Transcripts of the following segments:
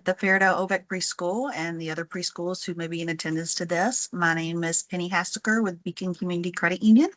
the Farido Ovek Preschool and the other preschools who may be in attendance to this. My name is Penny Hastaker with Beacon Community Credit Union,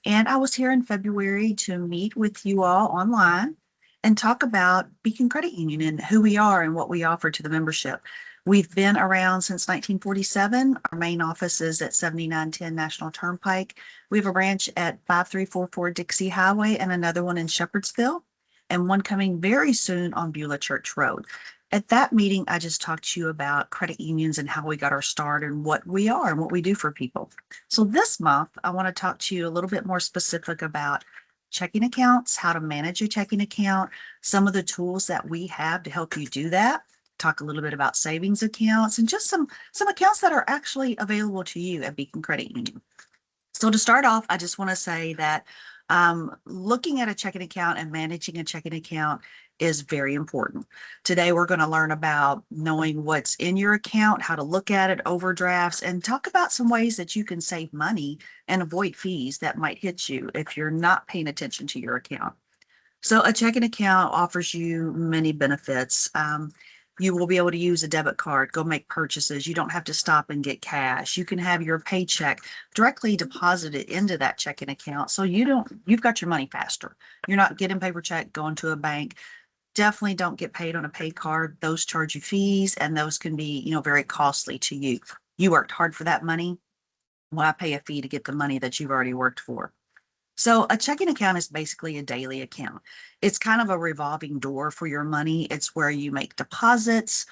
and I was here in February to meet with you all online and talk about Beacon Credit Union and who we are and what we offer to the membership. We've been around since 1947. Our main office is at 7910 National Turnpike. We have a branch at 5344 Dixie Highway and another one in Shepherdsville, and one coming very soon on Beulah Church Road. At that meeting, I just talked to you about credit unions and how we got our start and what we are and what we do for people. So this month, I want to talk to you a little bit more specific about checking accounts, how to manage a checking account, some of the tools that we have to help you do that. Talk a little bit about savings accounts and just some accounts that are actually available to you at Beacon Credit Union. So to start off, I just want to say that looking at a checking account and managing a checking account is very important. Today, we're going to learn about knowing what's in your account, how to look at it, overdrafts, and talk about some ways that you can save money and avoid fees that might hit you if you're not paying attention to your account. So a checking account offers you many benefits. You will be able to use a debit card, go make purchases. You don't have to stop and get cash. You can have your paycheck directly deposited into that checking account. So you've got your money faster. You're not getting paper check, going to a bank. Definitely don't get paid on a pay card. Those charge you fees, and those can be, very costly to you. You worked hard for that money. Why pay a fee to get the money that you've already worked for? So a checking account is basically a daily account. It's kind of a revolving door for your money. It's where you make deposits.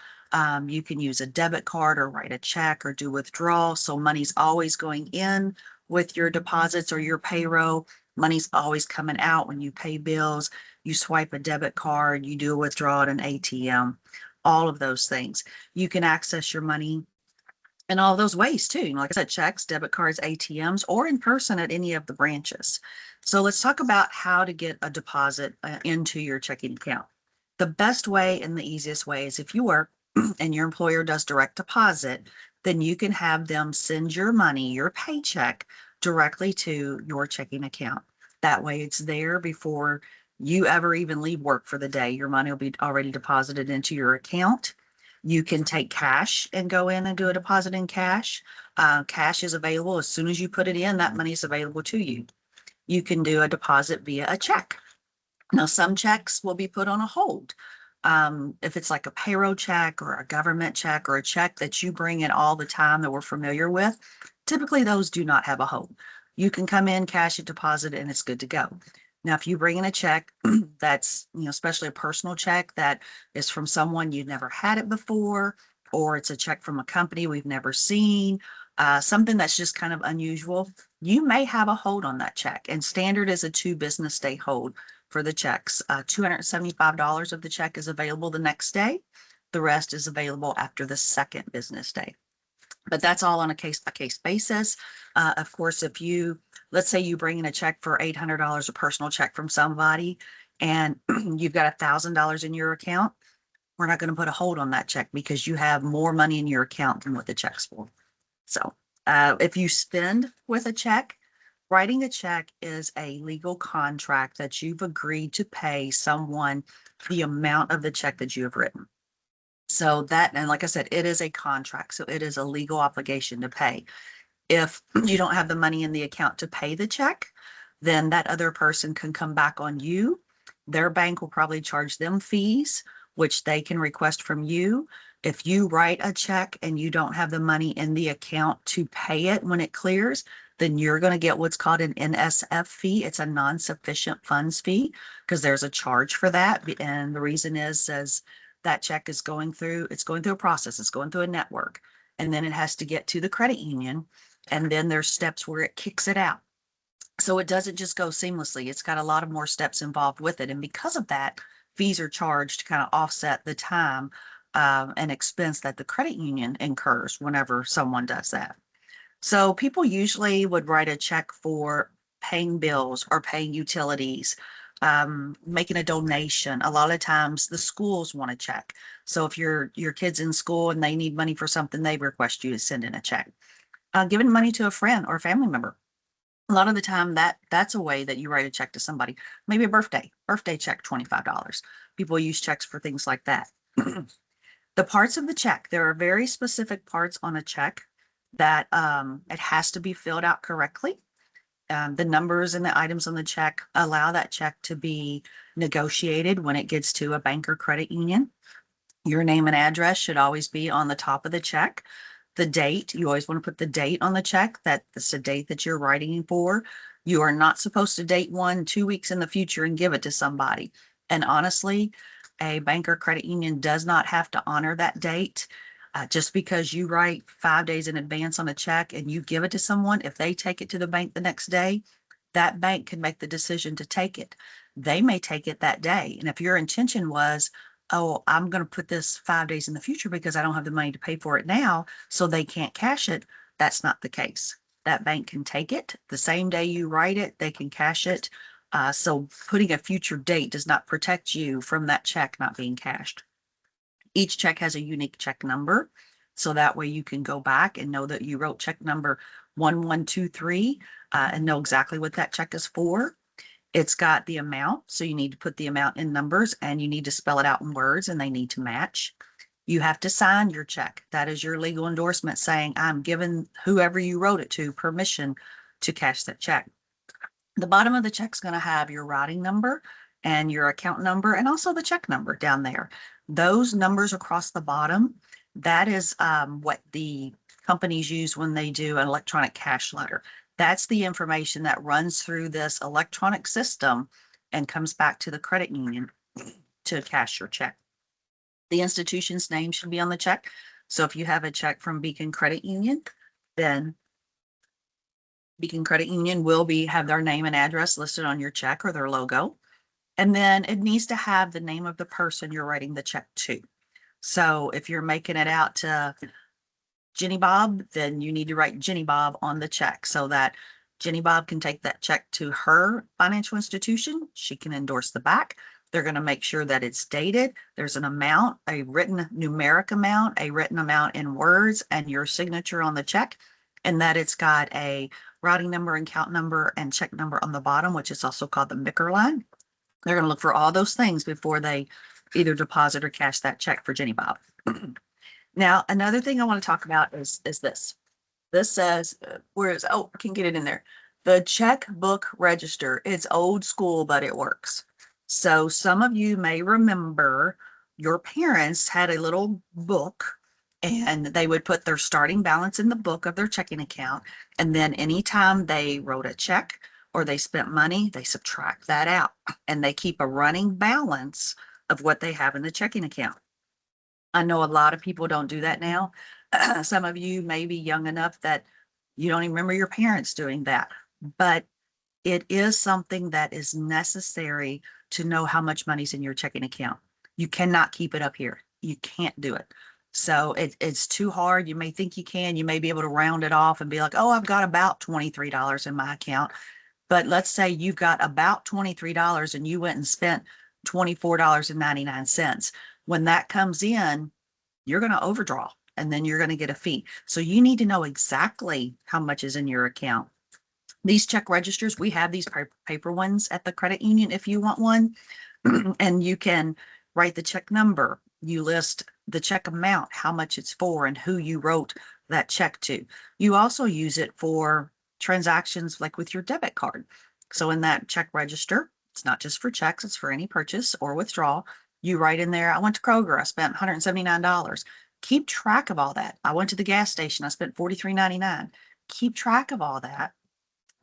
You can use a debit card or write a check or do withdrawal. So money's always going in with your deposits or your payroll. Money's always coming out when you pay bills. You swipe a debit card, you do a withdrawal at an ATM, all of those things. You can access your money in all those ways too. Like I said, checks, debit cards, ATMs, or in person at any of the branches. So let's talk about how to get a deposit into your checking account. The best way and the easiest way is if you work and your employer does direct deposit, then you can have them send your money, your paycheck, directly to your checking account. That way it's there before you ever even leave work for the day. Your money will be already deposited into your account. You can take cash and go in and do a deposit in cash. Cash is available as soon as you put it in, that money is available to you. You can do a deposit via a check. Now, some checks will be put on a hold. If it's like a payroll check or a government check or a check that you bring in all the time that we're familiar with, typically those do not have a hold. You can come in, cash it, deposit it, and it's good to go. Now, if you bring in a check that's, especially a personal check that is from someone you've never had it before, or it's a check from a company we've never seen, something that's just kind of unusual, you may have a hold on that check. And standard is a 2 business day hold for the checks. $275 of the check is available the next day. The rest is available after the second business day. But that's all on a case-by-case basis. Of course, let's say you bring in a check for $800, a personal check from somebody, and you've got $1,000 in your account, we're not going to put a hold on that check because you have more money in your account than what the check's for. So if you spend with a check, writing a check is a legal contract that you've agreed to pay someone the amount of the check that you have written. So and like I said, it is a contract. So it is a legal obligation to pay. If you don't have the money in the account to pay the check, then that other person can come back on you. Their bank will probably charge them fees, which they can request from you. If you write a check and you don't have the money in the account to pay it when it clears, then you're going to get what's called an NSF fee. It's a non-sufficient funds fee because there's a charge for that. And the reason is that check is going through a process. It's going through a network, and then it has to get to the credit union. And then there's steps where it kicks it out. So it doesn't just go seamlessly. It's got a lot of more steps involved with it. And because of that, fees are charged to kind of offset the time and expense that the credit union incurs whenever someone does that. So people usually would write a check for paying bills or paying utilities, making a donation. A lot of times the schools want a check. So if your kid's in school and they need money for something, they request you to send in a check. Giving money to a friend or a family member. A lot of the time that's a way that you write a check to somebody. Maybe a birthday check, $25. People use checks for things like that. The parts of the check, there are very specific parts on a check that it has to be filled out correctly. The numbers and the items on the check allow that check to be negotiated when it gets to a bank or credit union. Your name and address should always be on the top of the check. The date, you always want to put the date on the check. That's the date that you're writing for. You are not supposed to date one 2 weeks in the future and give it to somebody. And honestly, a bank or credit union does not have to honor that date. Just because you write 5 days in advance on a check and you give it to someone, if they take it to the bank the next day, that bank can make the decision to take it. They may take it that day. And if your intention was, oh, I'm going to put this 5 days in the future because I don't have the money to pay for it now, so they can't cash it, that's not the case. That bank can take it the same day you write it, they can cash it. So putting a future date does not protect you from that check not being cashed. Each check has a unique check number. So that way you can go back and know that you wrote check number 1123 and know exactly what that check is for. It's got the amount. So you need to put the amount in numbers and you need to spell it out in words and they need to match. You have to sign your check. That is your legal endorsement saying, I'm giving whoever you wrote it to permission to cash that check. The bottom of the check's going to have your routing number and your account number and also the check number down there. Those numbers across the bottom, that is what the companies use when they do an electronic cash letter. That's the information that runs through this electronic system and comes back to the credit union to cash your check. The institution's name should be on the check. So if you have a check from Beacon Credit Union, then Beacon Credit Union will have their name and address listed on your check or their logo. And then it needs to have the name of the person you're writing the check to. So if you're making it out to Jenny Bob, then you need to write Jenny Bob on the check so that Jenny Bob can take that check to her financial institution. She can endorse the back. They're going to make sure that it's dated. There's an amount, a written numeric amount, a written amount in words, and your signature on the check, and that it's got a routing number and account number and check number on the bottom, which is also called the MICR line. They're going to look for all those things before they either deposit or cash that check for Jenny Bob. Now, another thing I want to talk about is this. This says, I can get it in there. The checkbook register. It's old school, but it works. So some of you may remember your parents had a little book and they would put their starting balance in the book of their checking account. And then anytime they wrote a check or they spent money, they subtract that out and they keep a running balance of what they have in the checking account. I know a lot of people don't do that now. Some of you may be young enough that you don't even remember your parents doing that, but it is something that is necessary to know how much money's in your checking account. You cannot keep it up here. You can't do it. So it's too hard. You may think you can. You may be able to round it off and be like, oh, I've got about $23 in my account. But let's say you've got about $23 and you went and spent $24.99. When that comes in, you're going to overdraw and then you're going to get a fee. So you need to know exactly how much is in your account. These check registers, we have these paper ones at the credit union if you want one, and you can write the check number. You list the check amount, how much it's for, and who you wrote that check to. You also use it for transactions like with your debit card. So in that check register, it's not just for checks, it's for any purchase or withdrawal. You write in there, I went to Kroger, I spent $179. Keep track of all that. I went to the gas station, I spent $43.99. Keep track of all that.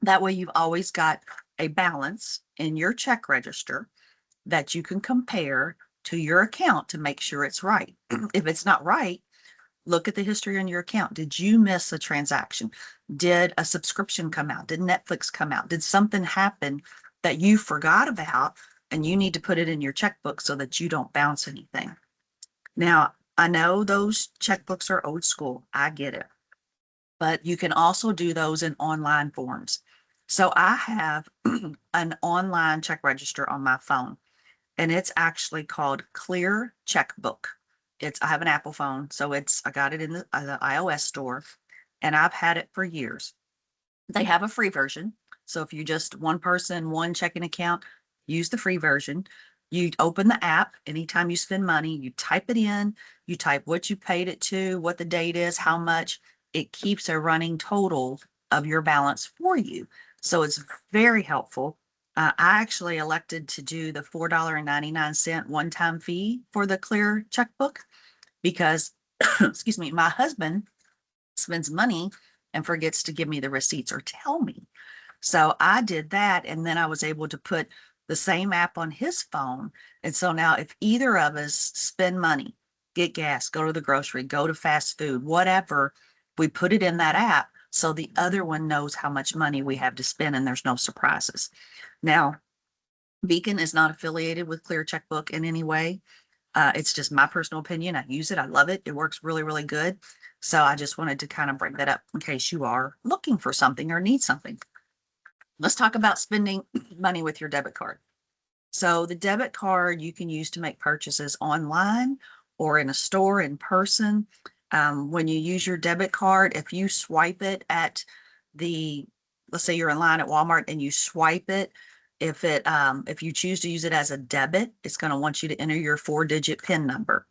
That way you've always got a balance in your check register that you can compare to your account to make sure it's right. If it's not right, look at the history on your account. Did you miss a transaction? Did a subscription come out? Did Netflix come out? Did something happen that you forgot about and you need to put it in your checkbook so that you don't bounce anything? Now, I know those checkbooks are old school. I get it. But you can also do those in online forms. So I have an online check register on my phone, and it's actually called Clear Checkbook. I have an Apple phone, so I got it in the iOS store, and I've had it for years. They have a free version. So if you just one person, one checking account, use the free version. You open the app anytime you spend money, you type it in, you type what you paid it to, what the date is, how much. It keeps a running total of your balance for you. So it's very helpful. I actually elected to do the $4.99 one-time fee for the Clear checkbook because, excuse me, my husband spends money and forgets to give me the receipts or tell me. So I did that, and then I was able to put the same app on his phone. And so now if either of us spend money, get gas, go to the grocery, go to fast food, whatever, we put it in that app so the other one knows how much money we have to spend and there's no surprises. Now, Beacon is not affiliated with Clear Checkbook in any way. It's just my personal opinion. I use it. I love it. It works really, really good. So I just wanted to kind of bring that up in case you are looking for something or need something. Let's talk about spending money with your debit card. So the debit card you can use to make purchases online or in a store in person. When you use your debit card, if you swipe it at let's say you're in line at Walmart and you swipe it, if you choose to use it as a debit, it's going to want you to enter your 4-digit PIN number.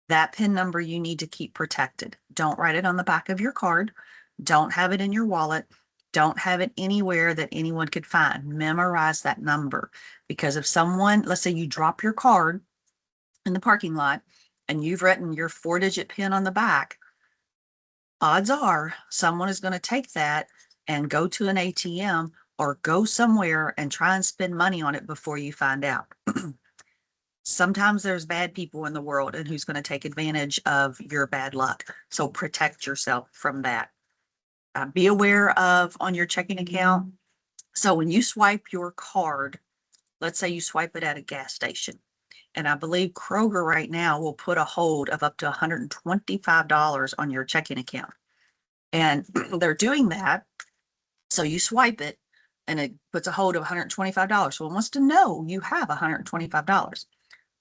That PIN number you need to keep protected. Don't write it on the back of your card. Don't have it in your wallet. Don't have it anywhere that anyone could find. Memorize that number because if someone, let's say you drop your card in the parking lot and you've written your 4-digit PIN on the back, odds are someone is going to take that and go to an ATM or go somewhere and try and spend money on it before you find out. Sometimes there's bad people in the world and who's going to take advantage of your bad luck. So protect yourself from that. Be aware of on your checking account. So when you swipe your card, let's say you swipe it at a gas station, and I believe Kroger right now will put a hold of up to $125 on your checking account. And they're doing that. So you swipe it and it puts a hold of $125. So it wants to know you have $125.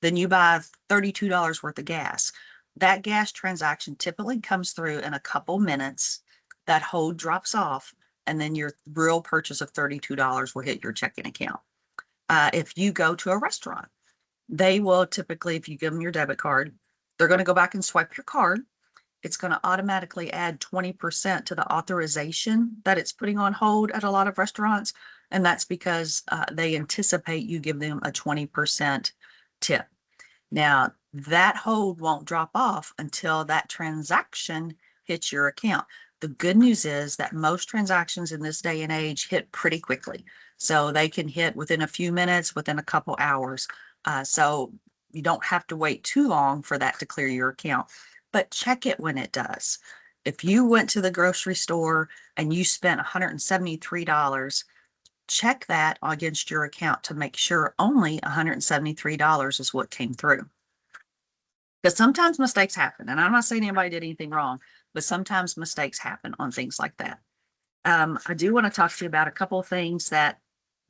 Then you buy $32 worth of gas. That gas transaction typically comes through in a couple minutes. That hold drops off, and then your real purchase of $32 will hit your checking account. If you go to a restaurant, they will typically, if you give them your debit card, they're going to go back and swipe your card. It's going to automatically add 20% to the authorization that it's putting on hold at a lot of restaurants. And that's because they anticipate you give them a 20% tip. Now, that hold won't drop off until that transaction hits your account. The good news is that most transactions in this day and age hit pretty quickly. So they can hit within a few minutes, within a couple hours. So you don't have to wait too long for that to clear your account, but check it when it does. If you went to the grocery store and you spent $173, check that against your account to make sure only $173 is what came through. Because sometimes mistakes happen, and I'm not saying anybody did anything wrong, but sometimes mistakes happen on things like that. I do want to talk to you about a couple of things that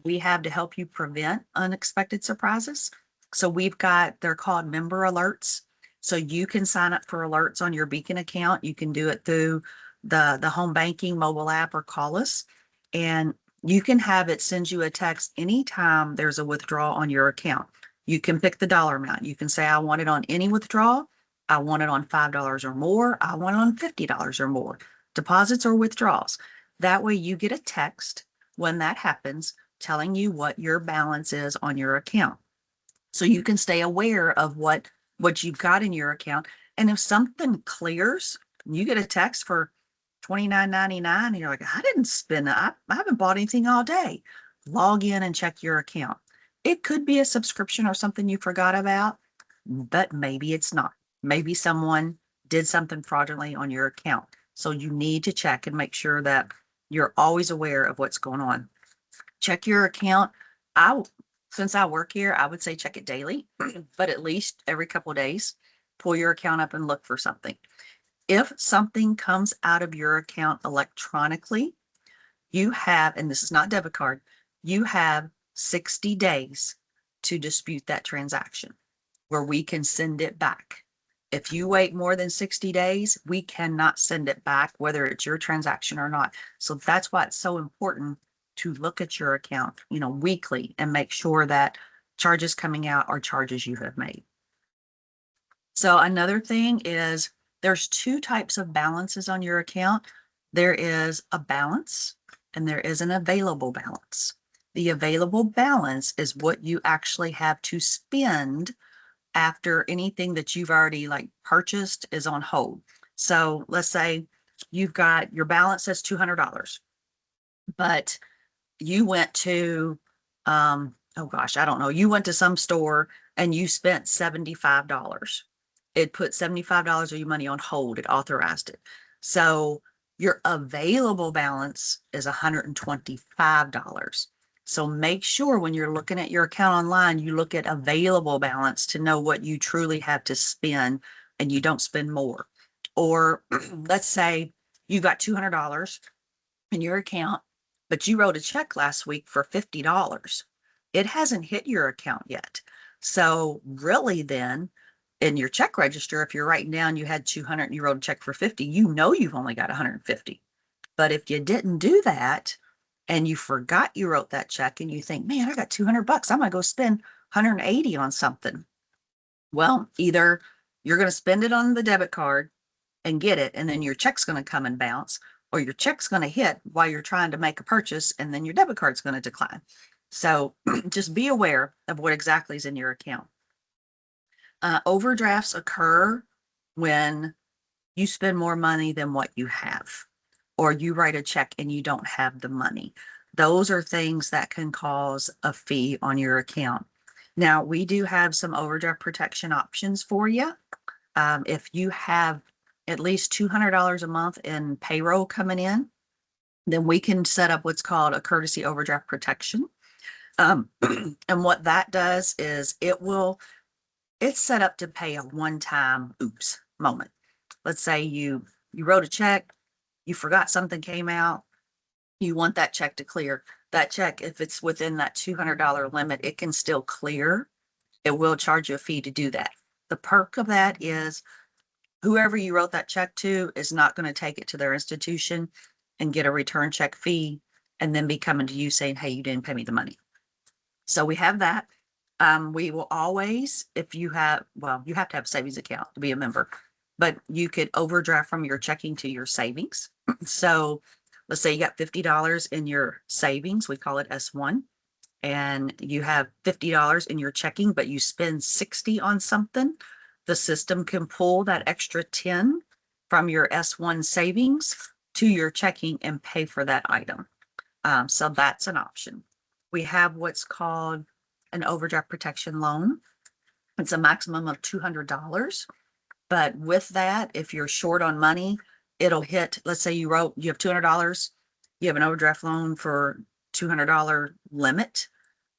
we have to help you prevent unexpected surprises. So they're called member alerts. So you can sign up for alerts on your Beacon account. You can do it through the home banking mobile app or call us. And you can have it send you a text anytime there's a withdrawal on your account. You can pick the dollar amount. You can say, I want it on any withdrawal. I want it on $5 or more. I want it on $50 or more. Deposits or withdrawals. That way you get a text when that happens telling you what your balance is on your account. So you can stay aware of what you've got in your account. And if something clears, you get a text for $29.99 and you're like, I didn't spend it. I haven't bought anything all day. Log in and check your account. It could be a subscription or something you forgot about, but maybe it's not. Maybe someone did something fraudulently on your account. So you need to check and make sure that you're always aware of what's going on. Check your account. Since I work here, I would say check it daily, but at least every couple of days, pull your account up and look for something. If something comes out of your account electronically, you have, and this is not debit card, you have 60 days to dispute that transaction where we can send it back. If you wait more than 60 days, we cannot send it back, whether it's your transaction or not. So that's why it's so important to look at your account, weekly and make sure that charges coming out are charges you have made. So another thing is there's two types of balances on your account. There is a balance and there is an available balance. The available balance is what you actually have to spend after anything that you've already like purchased is on hold. So let's say you've got your balance says $200, but you went to, oh gosh, I don't know, you went to some store and you spent $75. It put $75 of your money on hold. It authorized it. So your available balance is $125. So make sure when you're looking at your account online, you look at available balance to know what you truly have to spend and you don't spend more. Or let's say you got $200 in your account, but you wrote a check last week for $50. It hasn't hit your account yet. So really then in your check register, if you're writing down you had 200 and you wrote a check for 50, you know you've only got 150. But if you didn't do that and you forgot you wrote that check and you think, man, I got $200, I'm gonna go spend 180 on something. Well, either you're going to spend it on the debit card and get it, and then your check's going to come and bounce, or your check's going to hit while you're trying to make a purchase, and then your debit card's going to decline. So just be aware of what exactly is in your account. Overdrafts occur when you spend more money than what you have, or you write a check and you don't have the money. Those are things that can cause a fee on your account. Now, we do have some overdraft protection options for you. If you have at least $200 a month in payroll coming in, then we can set up what's called a courtesy overdraft protection. And what that does is it's set up to pay a one-time oops moment. Let's say you wrote a check, you forgot something came out, you want that check to clear. That check, if it's within that $200 limit, it can still clear. It will charge you a fee to do that. The perk of that is whoever you wrote that check to is not going to take it to their institution and get a return check fee and then be coming to you saying, hey, you didn't pay me the money. So we have that. We will always, if you have, well, you have to have a savings account to be a member, but you could overdraft from your checking to your savings. So let's say you got $50 in your savings, we call it S1, and you have $50 in your checking, but you spend 60 on something, the system can pull that extra 10 from your S1 savings to your checking and pay for that item. So that's an option. We have what's called an overdraft protection loan. It's a maximum of $200. But with that, if you're short on money, it'll hit, let's say you have $200, you have an overdraft loan for $200 limit.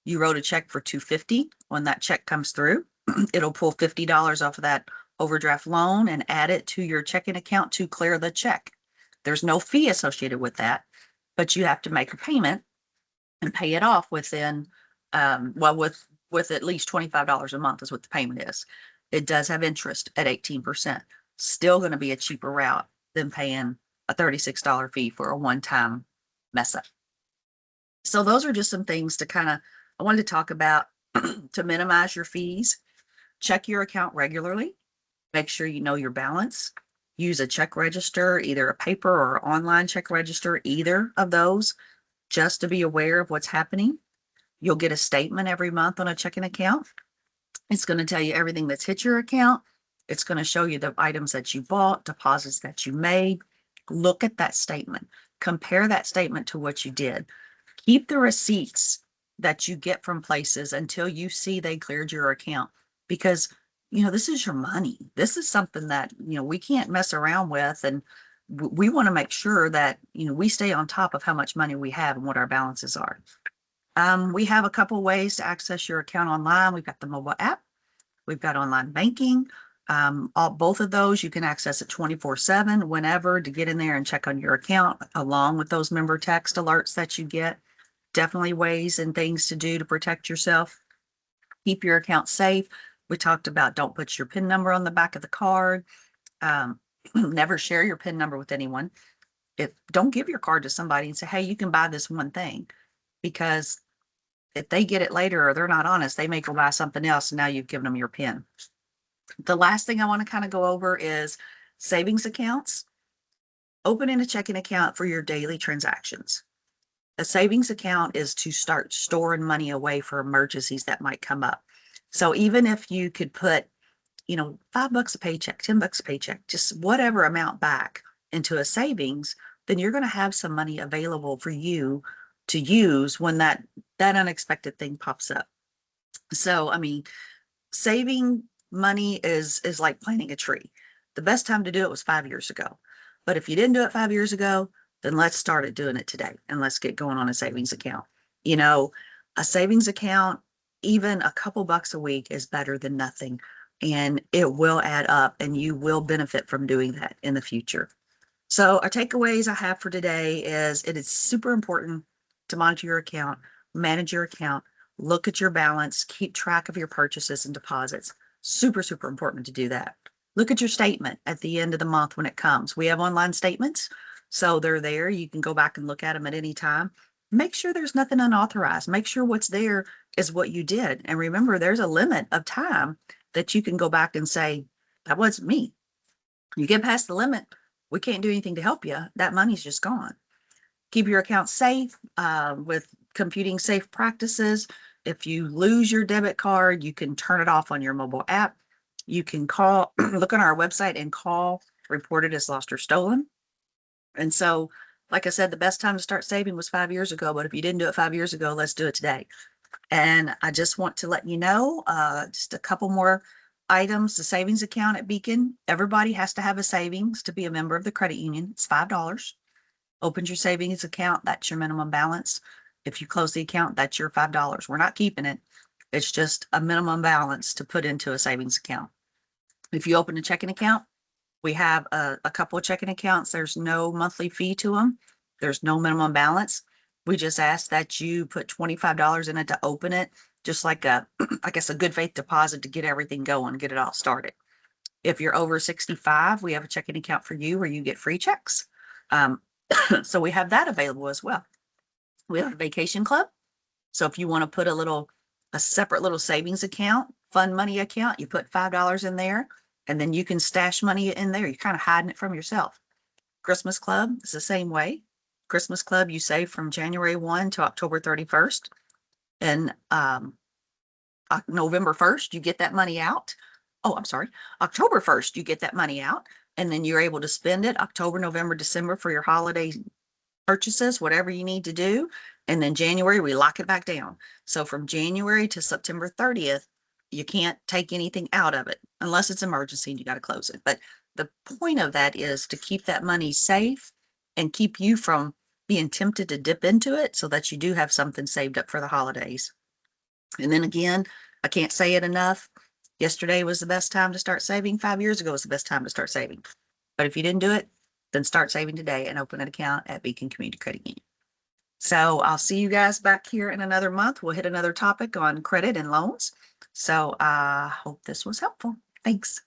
You wrote a check for $250. When that check comes through, it'll pull $50 off of that overdraft loan and add it to your checking account to clear the check. There's no fee associated with that, but you have to make a payment and pay it off within, with at least $25 a month is what the payment is. It does have interest at 18%. Still going to be a cheaper route than paying a $36 fee for a one-time mess up. So those are just some things to I wanted to talk about to minimize your fees. Check your account regularly. Make sure you know your balance. Use a check register, either a paper or online check register, either of those, just to be aware of what's happening. You'll get a statement every month on a checking account. It's going to tell you everything that's hit your account. It's going to show you the items that you bought, deposits that you made. Look at that statement. Compare that statement to what you did. Keep the receipts that you get from places until you see they cleared your account, because this is your money. This is something that we can't mess around with, and we want to make sure that we stay on top of how much money we have and what our balances are. We have a couple ways to access your account online. We've got the mobile app, we've got online banking. Both of those you can access it 24/7 whenever to get in there and check on your account, along with those member text alerts that you get. Definitely ways and things to do to protect yourself. Keep your account safe. We talked about don't put your PIN number on the back of the card. Never share your PIN number with anyone. Don't give your card to somebody and say, hey, you can buy this one thing, because If they get it later or they're not honest, they may go buy something else and now you've given them your PIN. The last thing I want to kind of go over is savings accounts. Opening a checking account for your daily transactions. A savings account is to start storing money away for emergencies that might come up. So even if you could put, $5 a paycheck, $10 a paycheck, just whatever amount back into a savings, then you're going to have some money available for you to use when that unexpected thing pops up. So, I mean, saving money is like planting a tree. The best time to do it was 5 years ago. But if you didn't do it 5 years ago, then let's start it doing it today and let's get going on a savings account. A savings account, even a couple bucks a week is better than nothing. And it will add up and you will benefit from doing that in the future. So our takeaways I have for today is it is super important to monitor your account, manage your account, look at your balance, keep track of your purchases and deposits. Super, super important to do that. Look at your statement at the end of the month when it comes. We have online statements, so they're there. You can go back and look at them at any time. Make sure there's nothing unauthorized. Make sure what's there is what you did. And remember, there's a limit of time that you can go back and say, that wasn't me. You get past the limit, we can't do anything to help you. That money's just gone. Keep your account safe with computing safe practices. If you lose your debit card, you can turn it off on your mobile app. You can call, look on our website and call, report it as lost or stolen. And so, like I said, the best time to start saving was 5 years ago. But if you didn't do it 5 years ago, let's do it today. And I just want to let you know, just a couple more items. The savings account at Beacon, everybody has to have a savings to be a member of the credit union. It's $5. Opens your savings account, that's your minimum balance. If you close the account, that's your $5. We're not keeping it. It's just a minimum balance to put into a savings account. If you open a checking account, we have a couple of checking accounts. There's no monthly fee to them. There's no minimum balance. We just ask that you put $25 in it to open it, just like I guess a good faith deposit to get everything going, get it all started. If you're over 65, we have a checking account for you where you get free checks. So we have that available as well. We have a vacation club. So if you want to put a separate little savings account, fund money account, you put $5 in there and then you can stash money in there. You're kind of hiding it from yourself. Christmas club is the same way. Christmas club, you save from January 1 to October 31st. And November 1st, you get that money out. Oh, I'm sorry. October 1st, you get that money out. And then you're able to spend it October, November, December for your holiday purchases, whatever you need to do. And then January, we lock it back down. So from January to September 30th, you can't take anything out of it unless it's emergency and you got to close it. But the point of that is to keep that money safe and keep you from being tempted to dip into it so that you do have something saved up for the holidays. And then again, I can't say it enough. Yesterday was the best time to start saving. 5 years ago was the best time to start saving. But if you didn't do it, then start saving today and open an account at Beacon Community Credit Union. So I'll see you guys back here in another month. We'll hit another topic on credit and loans. So I hope this was helpful. Thanks.